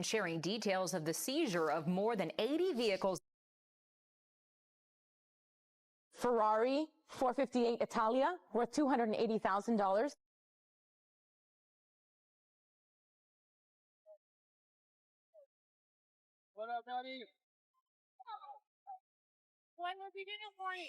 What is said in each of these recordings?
sharing details of the seizure of more than 80 vehicles. Ferrari 458 Italia, worth $280,000. What up, buddy? What was he doing for you?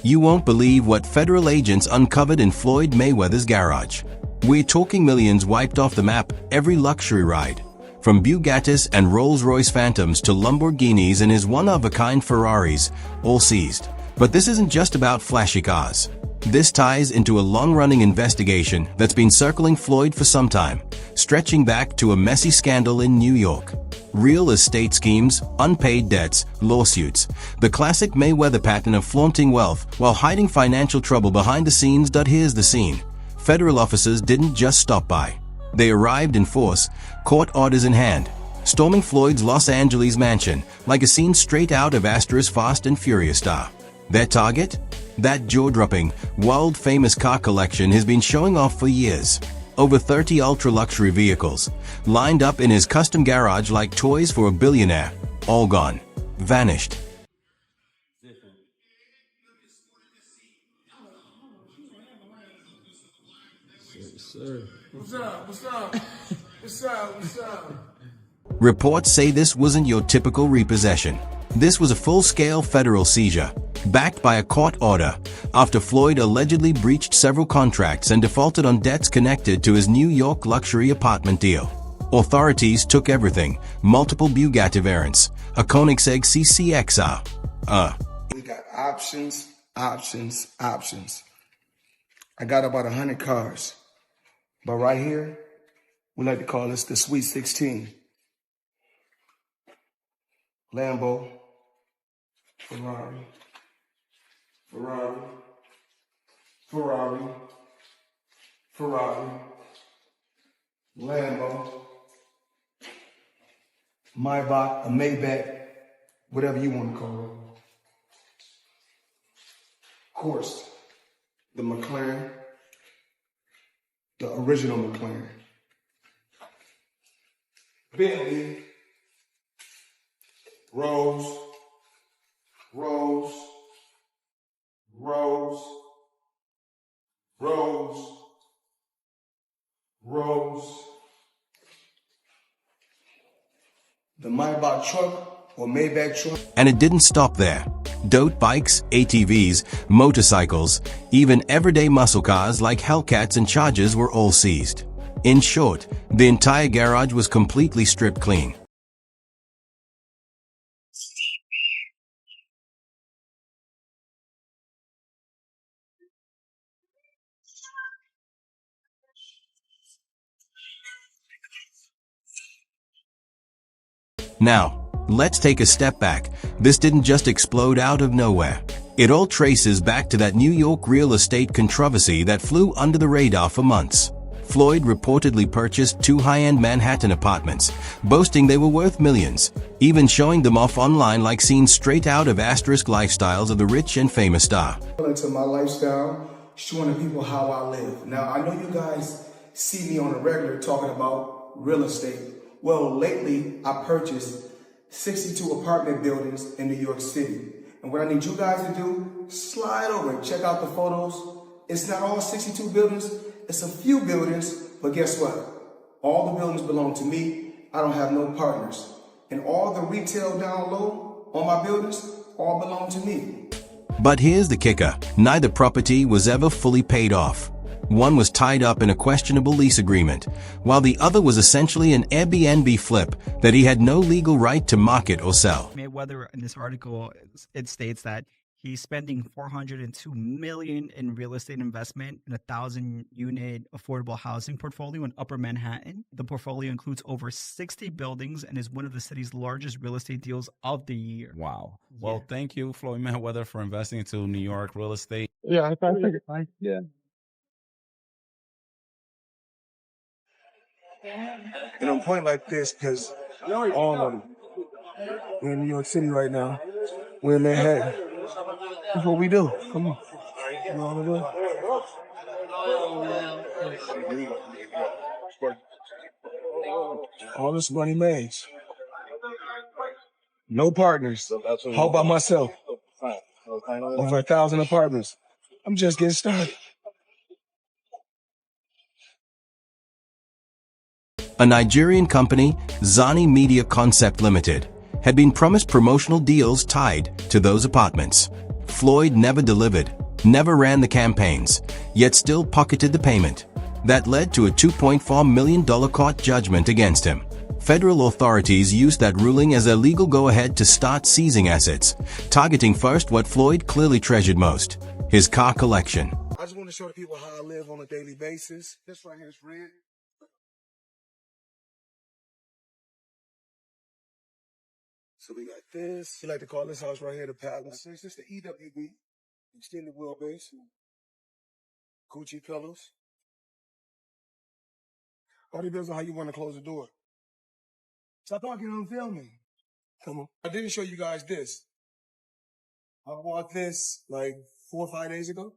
You won't believe what federal agents uncovered in Floyd Mayweather's garage. We're talking millions wiped off the map, every luxury ride. From Bugattis and Rolls-Royce Phantoms to Lamborghinis and his one-of-a-kind Ferraris, all seized. But this isn't just about flashy cars. This ties into a long-running investigation that's been circling Floyd for some time, stretching back to a messy scandal in New York. Real estate schemes, unpaid debts, lawsuits. The classic Mayweather pattern of flaunting wealth while hiding financial trouble behind the scenes. Here's the scene. Federal officers didn't just stop by. They arrived in force, court orders in hand, storming Floyd's Los Angeles mansion like a scene straight out of Astor's Fast and Furious star. Their target? That jaw-dropping, world-famous car collection he's been showing off for years. Over 30 ultra-luxury vehicles, lined up in his custom garage like toys for a billionaire. All gone. Vanished. Yes, sir. What's up? What's up? What's up? What's up? Reports say this wasn't your typical repossession. This was a full-scale federal seizure, backed by a court order, after Floyd allegedly breached several contracts and defaulted on debts connected to his New York luxury apartment deal. Authorities took everything, multiple Bugatti variants, a Koenigsegg CCXR. We got options. I got about 100 cars. But right here, we like to call this the Sweet 16. Lambo, Ferrari, Lambo, Maybach, a Maybach, whatever you want to call it. Of course, the McLaren, the original McLaren. Bentley, Rolls. The Maybach truck or Maybach truck. And it didn't stop there. Dope bikes, ATVs, motorcycles, even everyday muscle cars like Hellcats and Chargers were all seized. In short, the entire garage was completely stripped clean. Now, let's take a step back. This didn't just explode out of nowhere. It all traces back to that New York real estate controversy that flew under the radar for months. Floyd reportedly purchased 2 high-end Manhattan apartments, boasting they were worth millions, even showing them off online like scenes straight out of asterisk lifestyles of the rich and famous star. Into my lifestyle, showing the people how I live. Now, I know you guys see me on a regular talking about real estate. Well, lately, I purchased 62 apartment buildings in New York City. And what I need you guys to do, slide over and check out the photos. It's not all 62 buildings, it's a few buildings, but guess what? All the buildings belong to me. I don't have no partners. And all the retail down low on my buildings all belong to me. But here's the kicker. Neither property was ever fully paid off. One was tied up in a questionable lease agreement, while the other was essentially an Airbnb flip that he had no legal right to market or sell. Mayweather, in this article, it states that he's spending $402 million in real estate investment in a 1,000-unit affordable housing portfolio in Upper Manhattan. The portfolio includes over 60 buildings and is one of the city's largest real estate deals of the year. Wow. Well, thank you, Floyd Mayweather, for investing into New York real estate. Yeah, I think it's fine. Yeah. And I'm pointing like this because all of them. We're in New York City right now. We're in Manhattan. That's what we do. Come on. You know what I'm doing? All this money made. No partners. All by myself. Over 1,000 apartments. I'm just getting started. A Nigerian company, Zani Media Concept Limited, had been promised promotional deals tied to those apartments. Floyd never delivered, never ran the campaigns, yet still pocketed the payment. That led to a $2.4 million court judgment against him. Federal authorities used that ruling as their legal go-ahead to start seizing assets, targeting first what Floyd clearly treasured most, his car collection. I just want to show the people how I live on a daily basis. This right here is rent. So we got this. We like to call this house right here the Palace. This is the EWB, extended wheelbase. Gucci pillows. All depends on how you want to close the door. Stop talking and film me. Come on. I didn't show you guys this. I bought this like 4 or 5 days ago.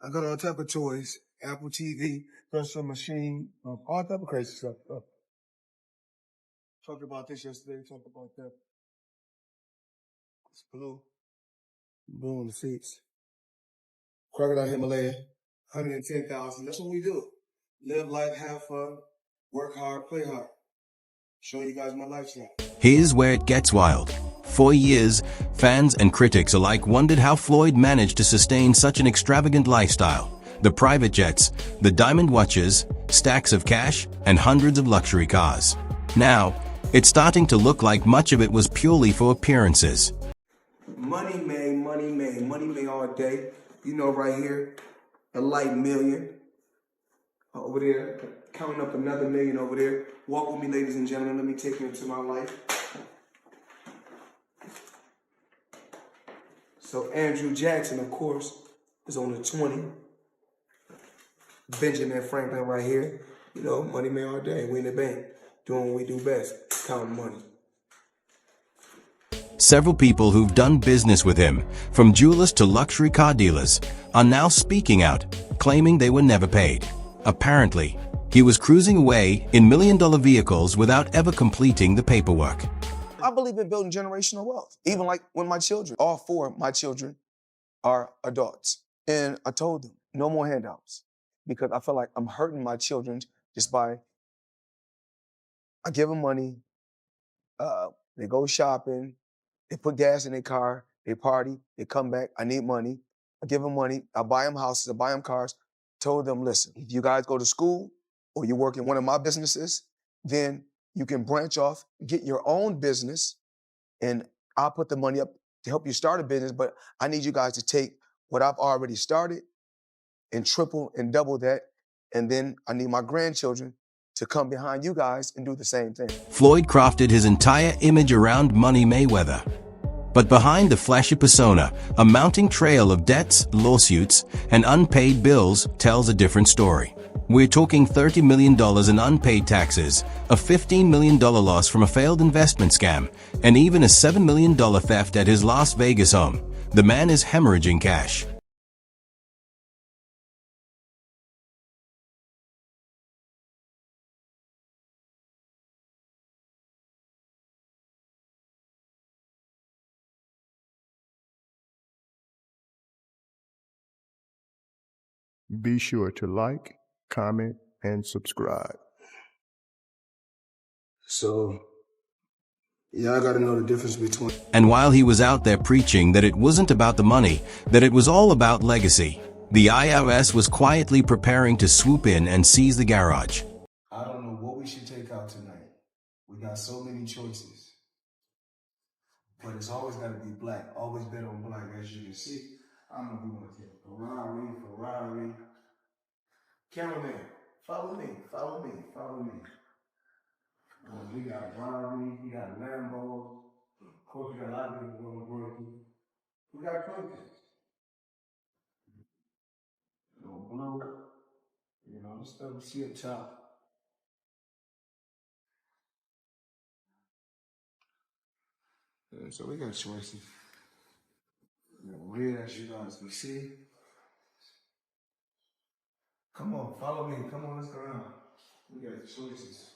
I got all type of toys, Apple TV, personal machine, all type of crazy stuff. Talked about this yesterday, talked about that. It's blue. Blue on the seats. Crocodile Himalaya, 110,000. That's what we do. Live life, have fun, work hard, play hard. Show you guys my lifestyle. Here's where it gets wild. For years, fans and critics alike wondered how Floyd managed to sustain such an extravagant lifestyle. The private jets, the diamond watches, stacks of cash, and hundreds of luxury cars. Now, it's starting to look like much of it was purely for appearances. Money made, money made, money made all day. You know, right here, a light million. Over there, counting up another million over there. Walk with me, ladies and gentlemen. Let me take you into my life. So Andrew Jackson, of course, is on the 20. Benjamin Franklin right here. You know, money made all day. We in the bank, doing what we do best, counting money. Several people who've done business with him, from jewelers to luxury car dealers, are now speaking out, claiming they were never paid. Apparently, he was cruising away in million-dollar vehicles without ever completing the paperwork. I believe in building generational wealth. Even like when my children, all 4 of my children are adults. And I told them, no more handouts. Because I feel like I'm hurting my children just by, I give them money, they go shopping, they put gas in their car, they party, they come back, I need money. I give them money, I buy them houses, I buy them cars. Told them, listen, if you guys go to school or you work in one of my businesses, then you can branch off, get your own business, and I'll put the money up to help you start a business, but I need you guys to take what I've already started and triple and double that, and then I need my grandchildren to come behind you guys and do the same thing. Floyd crafted his entire image around Money Mayweather. But behind the flashy persona, a mounting trail of debts, lawsuits, and unpaid bills tells a different story. We're talking $30 million in unpaid taxes, a $15 million loss from a failed investment scam, and even a $7 million theft at his Las Vegas home. The man is hemorrhaging cash. Be sure to like, comment, and subscribe. So, yeah, I gotta know the difference between. And while he was out there preaching that it wasn't about the money, that it was all about legacy, the IRS was quietly preparing to swoop in and seize the garage. I don't know what we should take out tonight. We got so many choices. But it's always gotta be black. Always bet on black, as you can see. I don't know if we wanna take Ferrari. Cameraman, follow me. We got Ferrari, we got Lambo. Of course, we got a lot of people going to work. We got choices. No blue. You know, the stuff we see up top. So we got choices. You know, red, as you guys can see. Come on, follow me. Come on, let's go around. We got choices.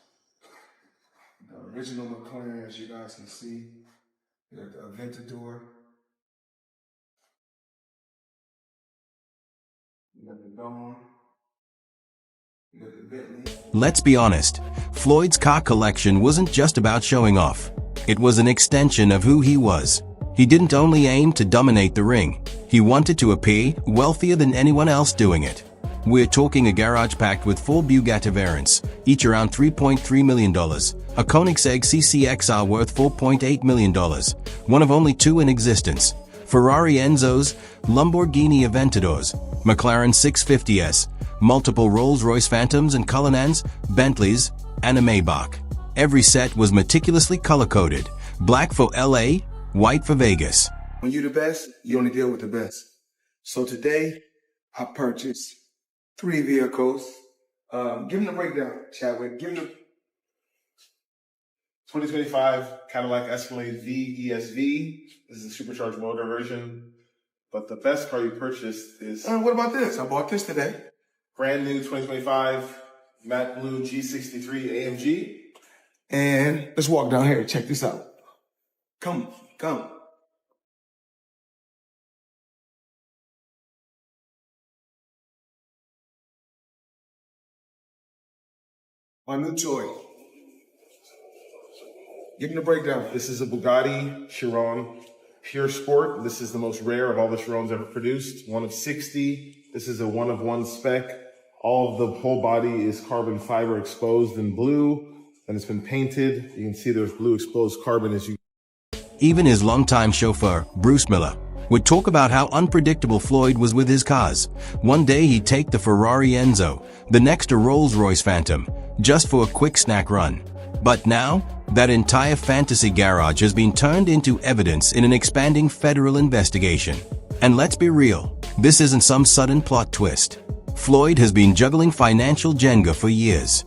The original McLaren, as you guys can see. We got the Aventador. We got the Dawn. We got the Bentley. Let's be honest, Floyd's car collection wasn't just about showing off. It was an extension of who he was. He didn't only aim to dominate the ring, he wanted to appear wealthier than anyone else doing it. We're talking a garage packed with 4 Bugatti variants, each around $3.3 million, a Koenigsegg CCXR worth $4.8 million, one of only 2 in existence, Ferrari Enzos, Lamborghini Aventadors, McLaren 650S, multiple Rolls-Royce Phantoms and Cullinans, Bentleys, and a Maybach. Every set was meticulously color-coded, black for LA, white for Vegas. When you're the best, you only deal with the best. So today, I purchased 3 vehicles. Give them the breakdown, Chadwick. Give them the 2025 Cadillac Escalade V ESV. This is a supercharged motor version. But the best car you purchased is... what about this? I bought this today. Brand new 2025 matte blue G63 AMG. And let's walk down here. Check this out. Come. My new toy. Give me the breakdown. This is a Bugatti Chiron Pure Sport. This is the most rare of all the Chirons ever produced. 1 of 60. This is a 1 of 1 spec. All of the whole body is carbon fiber exposed in blue. And it's been painted. You can see there's blue exposed carbon as you... Even his longtime chauffeur, Bruce Miller, would talk about how unpredictable Floyd was with his cars. One day he'd take the Ferrari Enzo, the next a Rolls-Royce Phantom, just for a quick snack run. But now, that entire fantasy garage has been turned into evidence in an expanding federal investigation. And let's be real, this isn't some sudden plot twist. Floyd has been juggling financial Jenga for years.